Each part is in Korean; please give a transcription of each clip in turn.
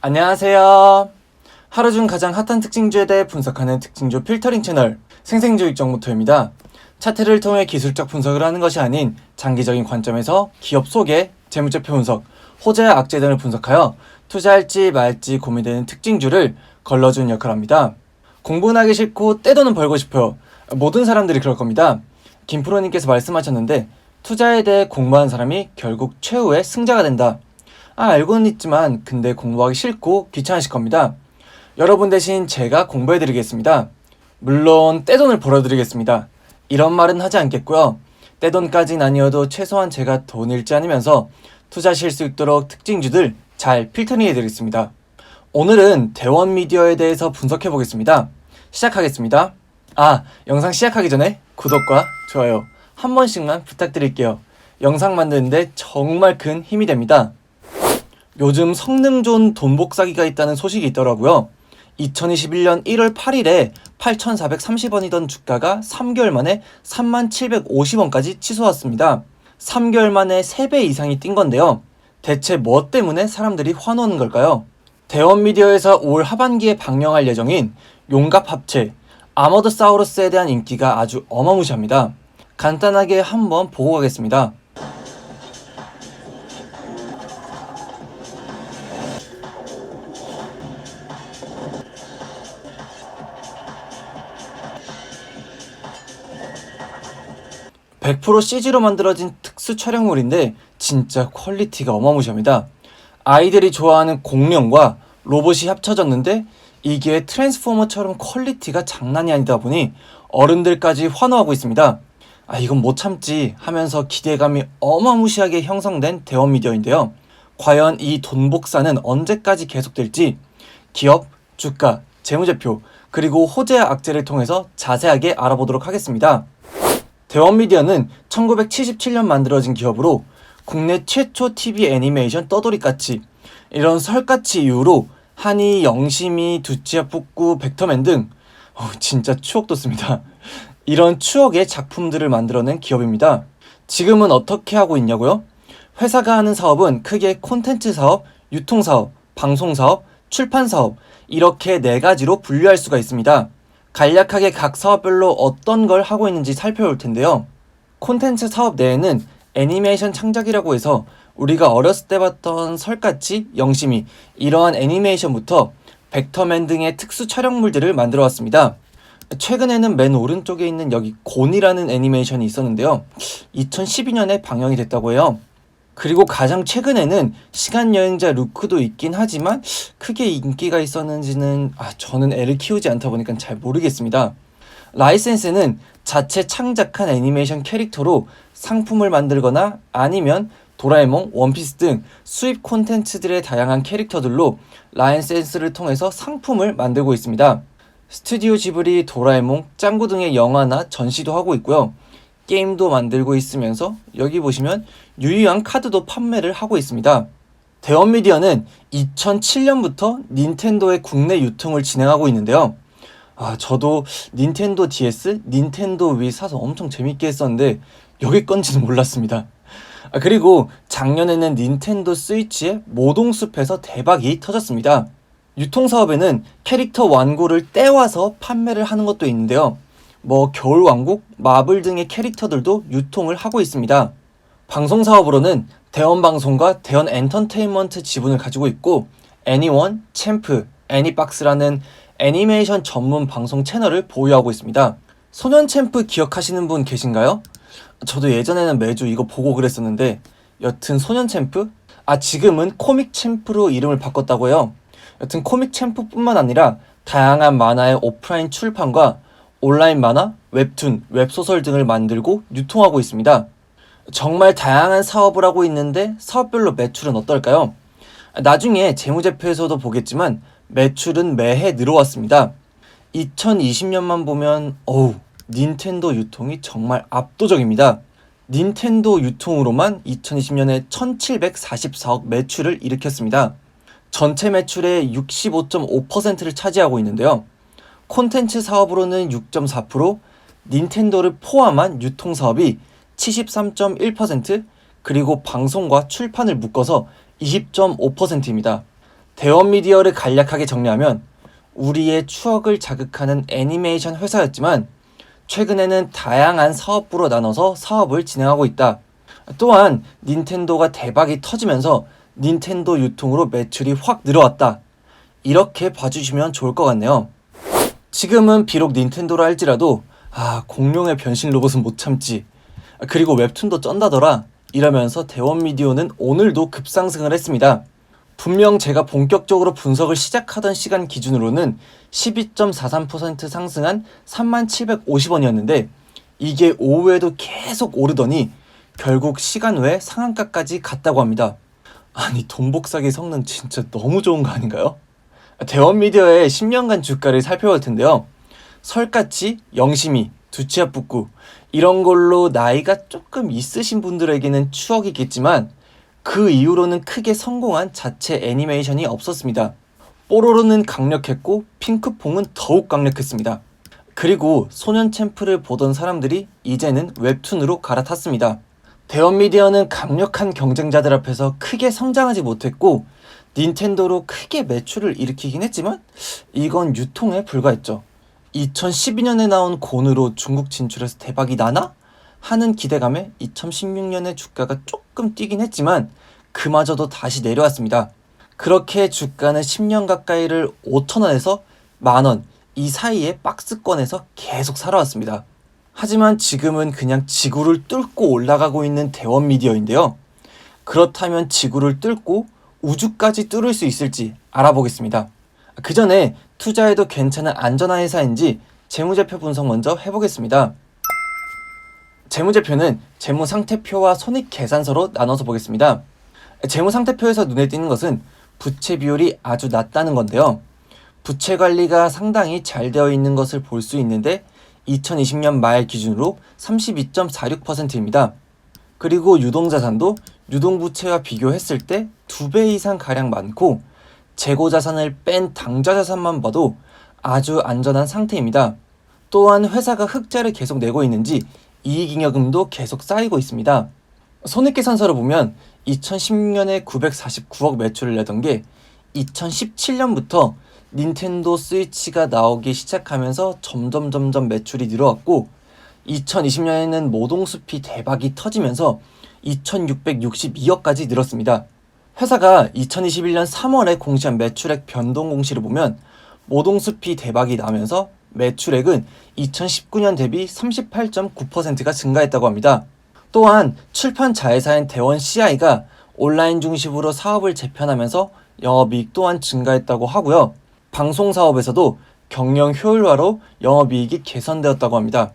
안녕하세요. 하루 중 가장 핫한 특징주에 대해 분석하는 특징주 필터링 채널 생생주익정보토입니다. 차트를 통해 기술적 분석을 하는 것이 아닌 장기적인 관점에서 기업 속의 재무제표 분석, 호재와 악재 등을 분석하여 투자할지 말지 고민되는 특징주를 걸러주는 역할을 합니다. 공부는 하기 싫고 떼돈은 벌고 싶어요. 모든 사람들이 그럴 겁니다. 김프로님께서 말씀하셨는데 투자에 대해 공부하는 사람이 결국 최후의 승자가 된다. 알고는 있지만 근데 공부하기 싫고 귀찮으실 겁니다. 여러분 대신 제가 공부해드리겠습니다. 물론 떼돈을 벌어드리겠습니다. 이런 말은 하지 않겠고요. 떼돈까진 아니어도 최소한 제가 돈 잃지 않으면서 투자하실 수 있도록 특징주들 잘 필터링해드리겠습니다. 오늘은 대원미디어에 대해서 분석해보겠습니다. 시작하겠습니다. 영상 시작하기 전에 구독과 좋아요 한 번씩만 부탁드릴게요. 영상 만드는데 정말 큰 힘이 됩니다. 요즘 성능 좋은 돈복 사기가 있다는 소식이 있더라고요. 2021년 1월 8일에 8,430원이던 주가가 3개월 만에 3750원까지 치솟았습니다. 3개월 만에 3배 이상이 뛴 건데요. 대체 뭐 때문에 사람들이 화나는 걸까요? 대원미디어에서 올 하반기에 방영할 예정인 용갑 합체, 아머드사우루스에 대한 인기가 아주 어마무시합니다. 간단하게 한번 보고 가겠습니다. 100% CG로 만들어진 특수 촬영물인데 진짜 퀄리티가 어마무시합니다. 아이들이 좋아하는 공룡과 로봇이 합쳐졌는데 이게 트랜스포머처럼 퀄리티가 장난이 아니다 보니 어른들까지 환호하고 있습니다. 이건 못 참지 하면서 기대감이 어마무시하게 형성된 대원미디어인데요. 과연 이 돈복사는 언제까지 계속될지 기업, 주가, 재무제표, 그리고 호재와 악재를 통해서 자세하게 알아보도록 하겠습니다. 대원미디어는 1977년 만들어진 기업으로 국내 최초 TV 애니메이션 떠돌이까치, 이런 설까치 이후로 한이, 영심이, 두치와 뿌꾸, 벡터맨 등 진짜 추억 돋습니다. 이런 추억의 작품들을 만들어낸 기업입니다. 지금은 어떻게 하고 있냐고요? 회사가 하는 사업은 크게 콘텐츠 사업, 유통 사업, 방송 사업, 출판 사업, 이렇게 4가지로 분류할 수가 있습니다. 간략하게 각 사업별로 어떤 걸 하고 있는지 살펴볼 텐데요. 콘텐츠 사업 내에는 애니메이션 창작이라고 해서 우리가 어렸을 때 봤던 설까치, 영심이, 이러한 애니메이션부터 벡터맨 등의 특수 촬영물들을 만들어 왔습니다. 최근에는 맨 오른쪽에 있는 여기 곤이라는 애니메이션이 있었는데요. 2012년에 방영이 됐다고 해요. 그리고 가장 최근에는 시간여행자 루크도 있긴 하지만 크게 인기가 있었는지는 저는 애를 키우지 않다 보니까 잘 모르겠습니다. 라이센스는 자체 창작한 애니메이션 캐릭터로 상품을 만들거나 아니면 도라에몽, 원피스 등 수입 콘텐츠들의 다양한 캐릭터들로 라이센스를 통해서 상품을 만들고 있습니다. 스튜디오 지브리, 도라에몽, 짱구 등의 영화나 전시도 하고 있고요. 게임도 만들고 있으면서 여기 보시면 유희왕 카드도 판매를 하고 있습니다. 대원미디어는 2007년부터 닌텐도의 국내 유통을 진행하고 있는데요. 저도 닌텐도 DS, 닌텐도 위 사서 엄청 재밌게 했었는데 여기 건지는 몰랐습니다. 그리고 작년에는 닌텐도 스위치의 모동숲에서 대박이 터졌습니다. 유통사업에는 캐릭터 완고를 떼와서 판매를 하는 것도 있는데요. 겨울왕국, 마블 등의 캐릭터들도 유통을 하고 있습니다. 방송사업으로는 대원방송과 대원엔터테인먼트 지분을 가지고 있고 애니원, 챔프, 애니박스라는 애니메이션 전문 방송 채널을 보유하고 있습니다. 소년챔프 기억하시는 분 계신가요? 저도 예전에는 매주 이거 보고 그랬었는데 여튼 소년챔프? 지금은 코믹챔프로 이름을 바꿨다고 해요. 여튼 코믹챔프뿐만 아니라 다양한 만화의 오프라인 출판과 온라인 만화, 웹툰, 웹소설 등을 만들고 유통하고 있습니다. 정말 다양한 사업을 하고 있는데 사업별로 매출은 어떨까요? 나중에 재무제표에서도 보겠지만 매출은 매해 늘어왔습니다. 2020년만 보면 닌텐도 유통이 정말 압도적입니다. 닌텐도 유통으로만 2020년에 1744억 매출을 일으켰습니다. 전체 매출의 65.5%를 차지하고 있는데요. 콘텐츠 사업으로는 6.4%, 닌텐도를 포함한 유통 사업이 73.1%, 그리고 방송과 출판을 묶어서 20.5%입니다. 대원미디어를 간략하게 정리하면 우리의 추억을 자극하는 애니메이션 회사였지만 최근에는 다양한 사업부로 나눠서 사업을 진행하고 있다. 또한 닌텐도가 대박이 터지면서 닌텐도 유통으로 매출이 확 늘어왔다. 이렇게 봐주시면 좋을 것 같네요. 지금은 비록 닌텐도라 할지라도 공룡의 변신 로봇은 못 참지. 그리고 웹툰도 쩐다더라. 이러면서 대원미디어는 오늘도 급상승을 했습니다. 분명 제가 본격적으로 분석을 시작하던 시간 기준으로는 12.43% 상승한 3750원이었는데 이게 오후에도 계속 오르더니 결국 시간 외에 상한가까지 갔다고 합니다. 아니 돈복사기 성능 진짜 너무 좋은 거 아닌가요? 대원미디어의 10년간 주가를 살펴볼 텐데요. 설까치, 영심이, 두치아뿌꾸 이런 걸로 나이가 조금 있으신 분들에게는 추억이겠지만 그 이후로는 크게 성공한 자체 애니메이션이 없었습니다. 뽀로로는 강력했고 핑크퐁은 더욱 강력했습니다. 그리고 소년 챔프를 보던 사람들이 이제는 웹툰으로 갈아탔습니다. 대원미디어는 강력한 경쟁자들 앞에서 크게 성장하지 못했고 닌텐도로 크게 매출을 일으키긴 했지만 이건 유통에 불과했죠. 2012년에 나온 곤으로 중국 진출해서 대박이 나나? 하는 기대감에 2016년에 주가가 조금 뛰긴 했지만 그마저도 다시 내려왔습니다. 그렇게 주가는 10년 가까이를 5,000원에서 만원 이 사이에 박스권에서 계속 살아왔습니다. 하지만 지금은 그냥 지구를 뚫고 올라가고 있는 대원미디어인데요. 그렇다면 지구를 뚫고 우주까지 뚫을 수 있을지 알아보겠습니다. 그 전에 투자해도 괜찮은 안전한 회사인지 재무제표 분석 먼저 해보겠습니다. 재무제표는 재무상태표와 손익계산서로 나눠서 보겠습니다. 재무상태표에서 눈에 띄는 것은 부채 비율이 아주 낮다는 건데요. 부채 관리가 상당히 잘 되어 있는 것을 볼 수 있는데 2020년 말 기준으로 32.46%입니다. 그리고 유동자산도 유동부채와 비교했을 때 2배 이상 가량 많고 재고자산을 뺀 당좌자산만 봐도 아주 안전한 상태입니다. 또한 회사가 흑자를 계속 내고 있는지 이익잉여금도 계속 쌓이고 있습니다. 손익계산서를 보면 2016년에 949억 매출을 내던 게 2017년부터 닌텐도 스위치가 나오기 시작하면서 점점 매출이 늘어왔고 2020년에는 모동숲이 대박이 터지면서 2662억까지 늘었습니다. 회사가 2021년 3월에 공시한 매출액 변동 공시를 보면 모동숲이 대박이 나면서 매출액은 2019년 대비 38.9%가 증가했다고 합니다. 또한 출판 자회사인 대원 CI가 온라인 중심으로 사업을 재편하면서 영업이익 또한 증가했다고 하고요. 방송 사업에서도 경영 효율화로 영업이익이 개선되었다고 합니다.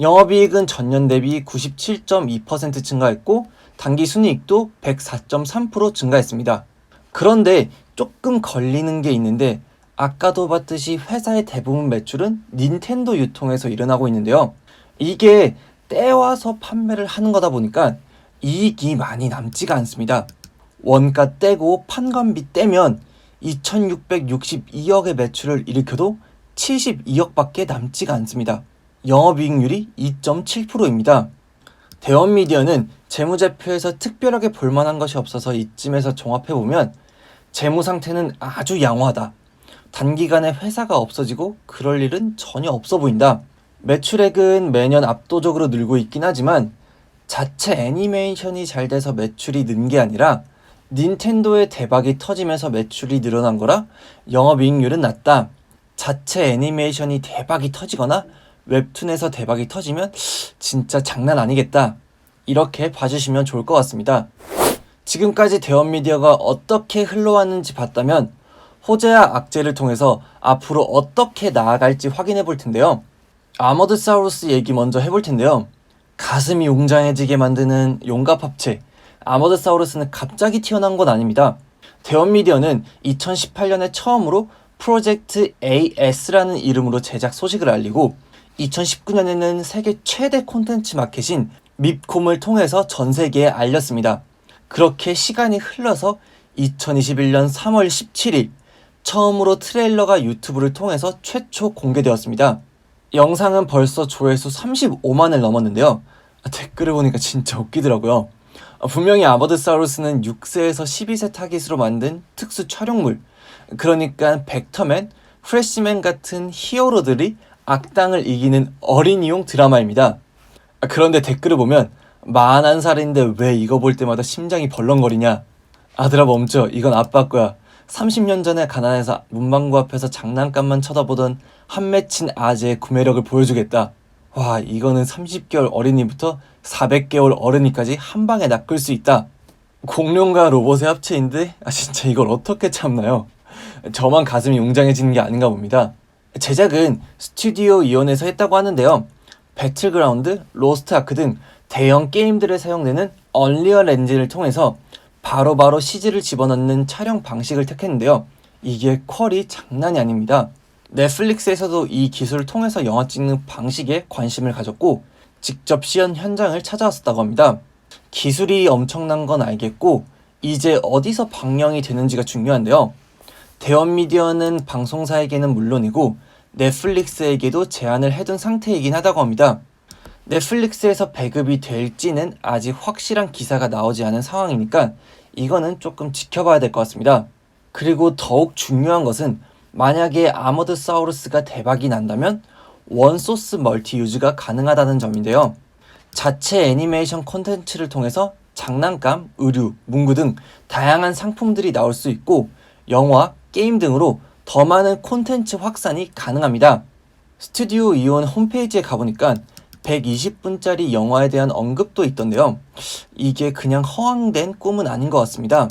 영업이익은 전년 대비 97.2% 증가했고 당기순이익도 104.3% 증가했습니다. 그런데 조금 걸리는 게 있는데 아까도 봤듯이 회사의 대부분 매출은 닌텐도 유통에서 일어나고 있는데요. 이게 떼와서 판매를 하는 거다 보니까 이익이 많이 남지가 않습니다. 원가 떼고 판관비 떼면 2662억의 매출을 일으켜도 72억밖에 남지가 않습니다. 영업이익률이 2.7%입니다. 대원미디어는 재무제표에서 특별하게 볼만한 것이 없어서 이쯤에서 종합해보면 재무상태는 아주 양호하다. 단기간에 회사가 없어지고 그럴 일은 전혀 없어 보인다. 매출액은 매년 압도적으로 늘고 있긴 하지만 자체 애니메이션이 잘 돼서 매출이 는 게 아니라 닌텐도의 대박이 터지면서 매출이 늘어난 거라 영업이익률은 낮다. 자체 애니메이션이 대박이 터지거나 웹툰에서 대박이 터지면 진짜 장난 아니겠다. 이렇게 봐주시면 좋을 것 같습니다. 지금까지 대원미디어가 어떻게 흘러왔는지 봤다면 호재와 악재를 통해서 앞으로 어떻게 나아갈지 확인해 볼 텐데요. 아머드사우루스 얘기 먼저 해볼 텐데요. 가슴이 웅장해지게 만드는 용갑 합체 아머드사우루스는 갑자기 튀어나온 건 아닙니다. 대원미디어는 2018년에 처음으로 프로젝트 AS라는 이름으로 제작 소식을 알리고 2019년에는 세계 최대 콘텐츠 마켓인 밉콤을 통해서 전 세계에 알렸습니다. 그렇게 시간이 흘러서 2021년 3월 17일 처음으로 트레일러가 유튜브를 통해서 최초 공개되었습니다. 영상은 벌써 조회수 35만을 넘었는데요. 댓글을 보니까 진짜 웃기더라고요. 분명히 아머드사우루스는 6세에서 12세 타깃으로 만든 특수 촬영물, 그러니까 벡터맨, 프레시맨 같은 히어로들이 악당을 이기는 어린이용 드라마입니다. 그런데 댓글을 보면 41살인데 왜 이거 볼 때마다 심장이 벌렁거리냐? 아들아 멈춰. 이건 아빠 거야. 30년 전에 가난해서 문방구 앞에서 장난감만 쳐다보던 한 맺힌 아재의 구매력을 보여주겠다. 와, 이거는 30개월 어린이부터 400개월 어른이까지 한 방에 낚을 수 있다. 공룡과 로봇의 합체인데 진짜 이걸 어떻게 참나요? 저만 가슴이 웅장해지는 게 아닌가 봅니다. 제작은 스튜디오 이온에서 했다고 하는데요. 배틀그라운드, 로스트아크 등 대형 게임들에 사용되는 언리얼 엔진을 통해서 바로바로 CG를 집어넣는 촬영 방식을 택했는데요. 이게 퀄이 장난이 아닙니다. 넷플릭스에서도 이 기술을 통해서 영화 찍는 방식에 관심을 가졌고 직접 시연 현장을 찾아왔었다고 합니다. 기술이 엄청난 건 알겠고 이제 어디서 방영이 되는지가 중요한데요. 대원 미디어는 방송사에게는 물론이고 넷플릭스에게도 제안을 해둔 상태이긴 하다고 합니다. 넷플릭스에서 배급이 될지는 아직 확실한 기사가 나오지 않은 상황이니까 이거는 조금 지켜봐야 될 것 같습니다. 그리고 더욱 중요한 것은 만약에 아머드 사우루스가 대박이 난다면 원소스 멀티 유즈가 가능하다는 점인데요. 자체 애니메이션 콘텐츠를 통해서 장난감, 의류, 문구 등 다양한 상품들이 나올 수 있고 영화, 게임 등으로 더 많은 콘텐츠 확산이 가능합니다. 스튜디오 이온 홈페이지에 가보니까 120분짜리 영화에 대한 언급도 있던데요. 이게 그냥 허황된 꿈은 아닌 것 같습니다.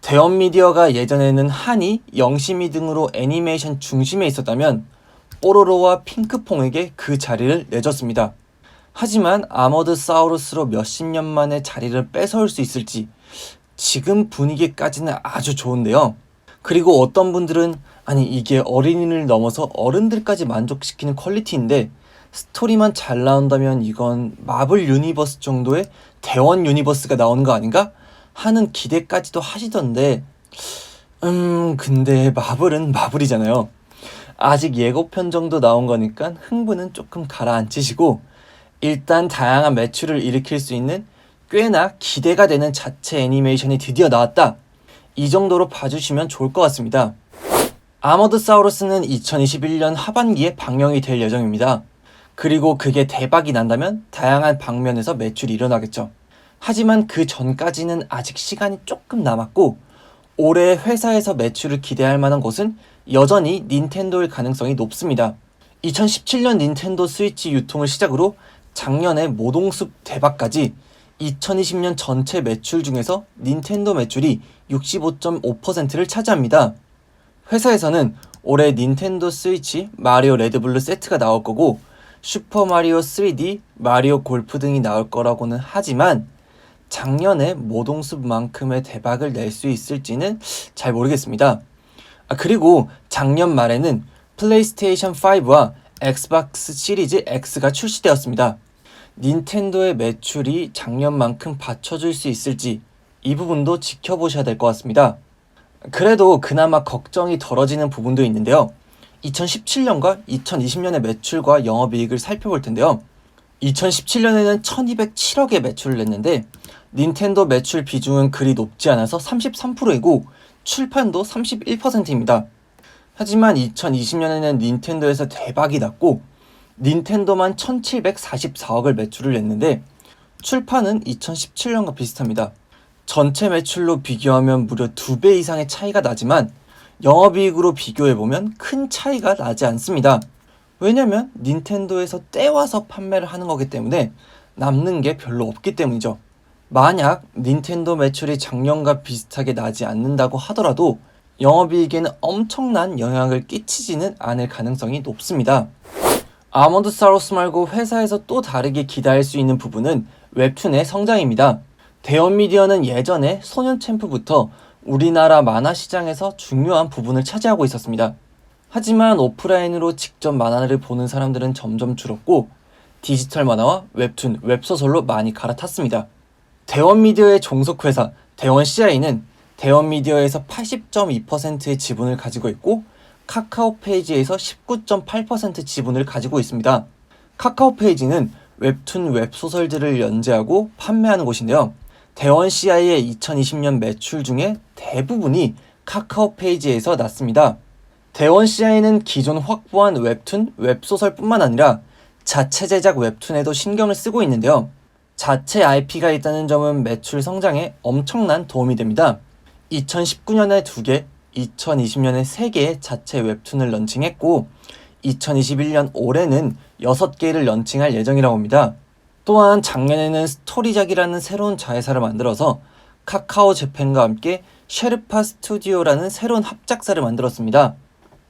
대원 미디어가 예전에는 한이, 영심이 등으로 애니메이션 중심에 있었다면 뽀로로와 핑크퐁에게 그 자리를 내줬습니다. 하지만 아머드 사우루스로 몇십 년 만에 자리를 뺏어올 수 있을지 지금 분위기까지는 아주 좋은데요. 그리고 어떤 분들은 아니 이게 어린이를 넘어서 어른들까지 만족시키는 퀄리티인데 스토리만 잘 나온다면 이건 마블 유니버스 정도의 대원 유니버스가 나오는 거 아닌가? 하는 기대까지도 하시던데 근데 마블은 마블이잖아요. 아직 예고편 정도 나온 거니까 흥분은 조금 가라앉히시고 일단 다양한 매출을 일으킬 수 있는 꽤나 기대가 되는 자체 애니메이션이 드디어 나왔다. 이 정도로 봐주시면 좋을 것 같습니다. 아머드 사우루스는 2021년 하반기에 방영이 될 예정입니다. 그리고 그게 대박이 난다면 다양한 방면에서 매출이 일어나겠죠. 하지만 그 전까지는 아직 시간이 조금 남았고 올해 회사에서 매출을 기대할 만한 곳은 여전히 닌텐도일 가능성이 높습니다. 2017년 닌텐도 스위치 유통을 시작으로 작년에 모동숲 대박까지 2020년 전체 매출 중에서 닌텐도 매출이 65.5%를 차지합니다. 회사에서는 올해 닌텐도 스위치 마리오 레드블루 세트가 나올 거고 슈퍼마리오 3D, 마리오 골프 등이 나올 거라고는 하지만 작년에 모동숲만큼의 대박을 낼 수 있을지는 잘 모르겠습니다. 그리고 작년 말에는 플레이스테이션 5와 엑스박스 시리즈 X가 출시되었습니다. 닌텐도의 매출이 작년만큼 받쳐줄 수 있을지 이 부분도 지켜보셔야 될 것 같습니다. 그래도 그나마 걱정이 덜어지는 부분도 있는데요. 2017년과 2020년의 매출과 영업이익을 살펴볼 텐데요. 2017년에는 1207억의 매출을 냈는데 닌텐도 매출 비중은 그리 높지 않아서 33%이고 출판도 31%입니다. 하지만 2020년에는 닌텐도에서 대박이 났고 닌텐도만 1744억을 매출을 냈는데 출판은 2017년과 비슷합니다. 전체 매출로 비교하면 무려 2배 이상의 차이가 나지만 영업이익으로 비교해보면 큰 차이가 나지 않습니다. 왜냐면 닌텐도에서 떼와서 판매를 하는 거기 때문에 남는 게 별로 없기 때문이죠. 만약 닌텐도 매출이 작년과 비슷하게 나지 않는다고 하더라도 영업이익에는 엄청난 영향을 끼치지는 않을 가능성이 높습니다. 아머드 사우루스 말고 회사에서 또 다르게 기대할 수 있는 부분은 웹툰의 성장입니다. 대원 미디어는 예전에 소년 챔프부터 우리나라 만화 시장에서 중요한 부분을 차지하고 있었습니다. 하지만 오프라인으로 직접 만화를 보는 사람들은 점점 줄었고 디지털 만화와 웹툰, 웹소설로 많이 갈아탔습니다. 대원 미디어의 종속회사 대원 CI는 대원 미디어에서 80.2%의 지분을 가지고 있고 카카오 페이지에서 19.8% 지분을 가지고 있습니다. 카카오 페이지는 웹툰, 웹소설들을 연재하고 판매하는 곳인데요. 대원 CI의 2020년 매출 중에 대부분이 카카오 페이지에서 났습니다. 대원 CI는 기존 확보한 웹툰, 웹소설뿐만 아니라 자체 제작 웹툰에도 신경을 쓰고 있는데요. 자체 IP가 있다는 점은 매출 성장에 엄청난 도움이 됩니다. 2019년에 2개, 2020년에 3개의 자체 웹툰을 런칭했고 2021년 올해는 6개를 런칭할 예정이라고 합니다. 또한 작년에는 스토리작이라는 새로운 자회사를 만들어서 카카오 재팬과 함께 쉐르파 스튜디오라는 새로운 합작사를 만들었습니다.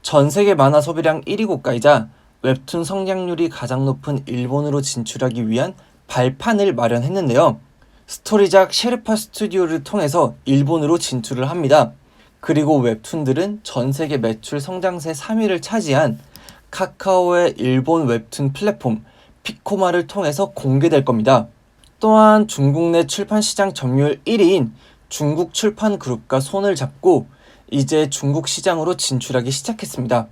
전 세계 만화 소비량 1위 국가이자 웹툰 성장률이 가장 높은 일본으로 진출하기 위한 발판을 마련했는데요. 스토리작 쉐르파 스튜디오를 통해서 일본으로 진출을 합니다. 그리고 웹툰들은 전 세계 매출 성장세 3위를 차지한 카카오의 일본 웹툰 플랫폼 피코마를 통해서 공개될 겁니다. 또한 중국 내 출판 시장 점유율 1위인 중국 출판 그룹과 손을 잡고 이제 중국 시장으로 진출하기 시작했습니다.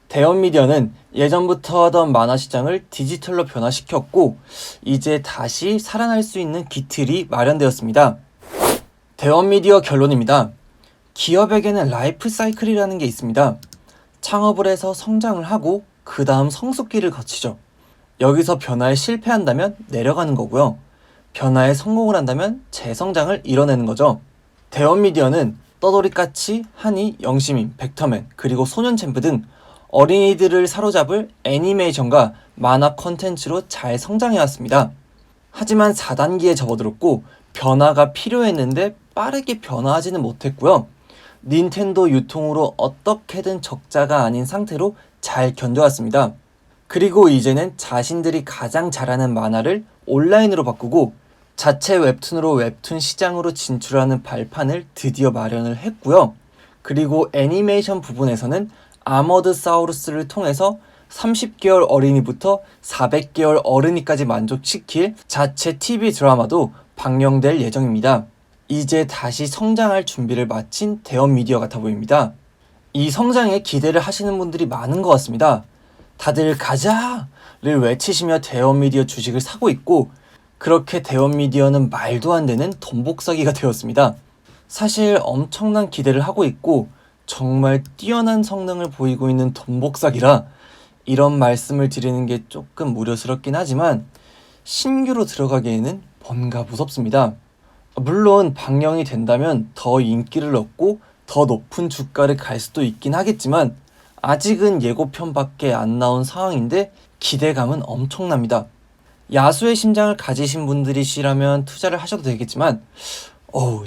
대원 미디어는 예전부터 하던 만화 시장을 디지털로 변화시켰고 이제 다시 살아날 수 있는 기틀이 마련되었습니다. 대원 미디어 결론입니다. 기업에게는 라이프 사이클이라는 게 있습니다. 창업을 해서 성장을 하고 그 다음 성숙기를 거치죠. 여기서 변화에 실패한다면 내려가는 거고요. 변화에 성공을 한다면 재성장을 이뤄내는 거죠. 대원 미디어는 떠돌이까치, 한이, 영시민, 벡터맨, 그리고 소년챔프 등 어린이들을 사로잡을 애니메이션과 만화 콘텐츠로 잘 성장해왔습니다. 하지만 4단계에 접어들었고 변화가 필요했는데 빠르게 변화하지는 못했고요. 닌텐도 유통으로 어떻게든 적자가 아닌 상태로 잘 견뎌왔습니다. 그리고 이제는 자신들이 가장 잘하는 만화를 온라인으로 바꾸고 자체 웹툰으로 웹툰 시장으로 진출하는 발판을 드디어 마련을 했고요. 그리고 애니메이션 부분에서는 아머드 사우루스를 통해서 30개월 어린이부터 400개월 어른이까지 만족시킬 자체 TV 드라마도 방영될 예정입니다. 이제 다시 성장할 준비를 마친 대원 미디어 같아 보입니다. 이 성장에 기대를 하시는 분들이 많은 것 같습니다. 다들 가자를 외치시며 대원 미디어 주식을 사고 있고 그렇게 대원 미디어는 말도 안 되는 돈 복사기가 되었습니다. 사실 엄청난 기대를 하고 있고 정말 뛰어난 성능을 보이고 있는 돈 복사기라 이런 말씀을 드리는 게 조금 무료스럽긴 하지만 신규로 들어가기에는 뭔가 무섭습니다. 물론 방영이 된다면 더 인기를 얻고 더 높은 주가를 갈 수도 있긴 하겠지만 아직은 예고편밖에 안 나온 상황인데 기대감은 엄청납니다. 야수의 심장을 가지신 분들이시라면 투자를 하셔도 되겠지만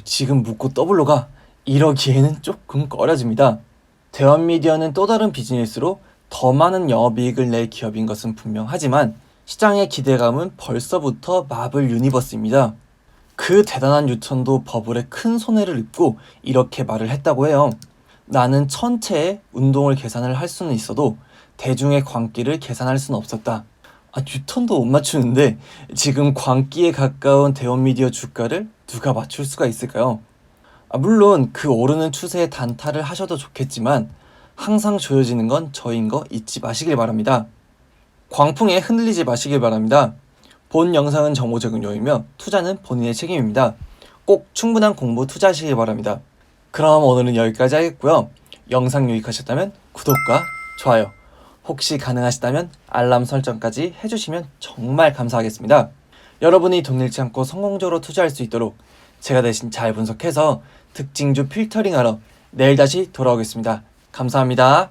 지금 묻고 더블로 가 이러기에는 조금 꺼려집니다. 대원 미디어는 또 다른 비즈니스로 더 많은 영업이익을 낼 기업인 것은 분명하지만 시장의 기대감은 벌써부터 마블 유니버스입니다. 그 대단한 유턴도 버블에 큰 손해를 입고 이렇게 말을 했다고 해요. 나는 천체의 운동을 계산을 할 수는 있어도 대중의 광기를 계산할 수는 없었다. 뉴턴도 못 맞추는데 지금 광기에 가까운 대원 미디어 주가를 누가 맞출 수가 있을까요? 물론 그 오르는 추세에 단타를 하셔도 좋겠지만 항상 조여지는 건 저인 거 잊지 마시길 바랍니다. 광풍에 흔들리지 마시길 바랍니다. 본 영상은 정보 제공용이며 투자는 본인의 책임입니다. 꼭 충분한 공부 투자하시길 바랍니다. 그럼 오늘은 여기까지 하겠고요. 영상 유익하셨다면 구독과 좋아요, 혹시 가능하시다면 알람 설정까지 해주시면 정말 감사하겠습니다. 여러분이 돈 잃지 않고 성공적으로 투자할 수 있도록 제가 대신 잘 분석해서 특징주 필터링하러 내일 다시 돌아오겠습니다. 감사합니다.